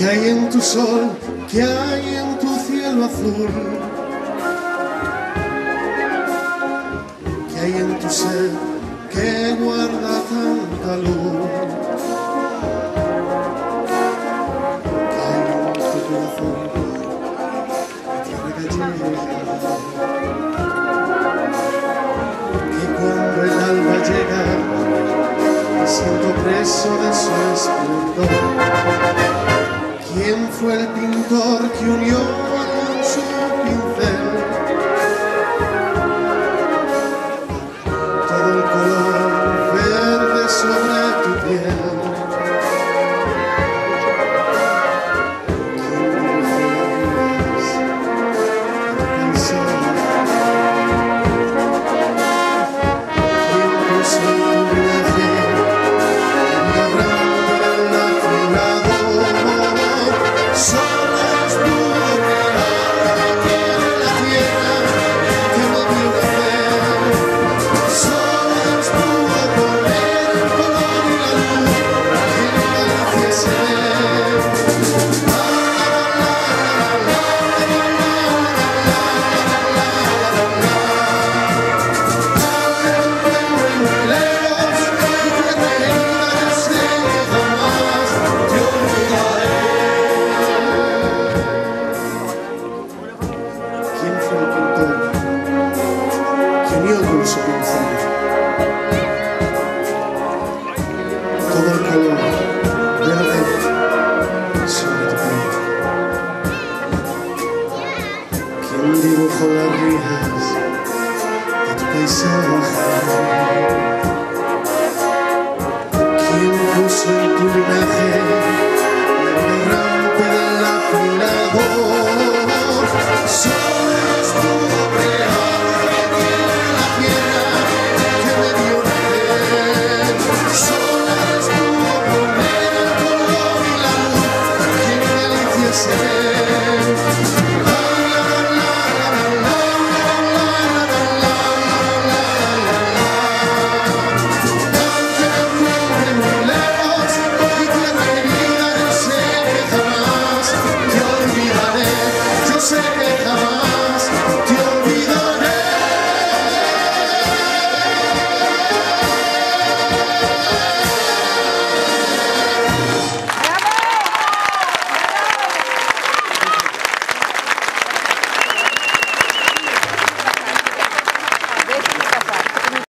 ¿Qué hay en tu sol? ¿Qué hay en tu cielo azul? ¿Qué hay en tu ser que guarda tanta luz? ¿Qué hay en tu corazón que tierra gallega? Que cuando el alba llega me siento preso de su esplendor. ¿Quién fue el pintor que unió con su pincel todo el color verde sobre tu piel? ¿Quién puso en tu viaje una grande lacrimado? Solo es tú que en la tierra que me vio nacer. Solo es tú poner el color y la luz que en Galicia se ve. ¿Quién fue el pintor que unió con su pincel todo el color verde sobre tu piel? ¿Quién dibujó las rijas de tu paisaje? ¿Quién puso en tu linaje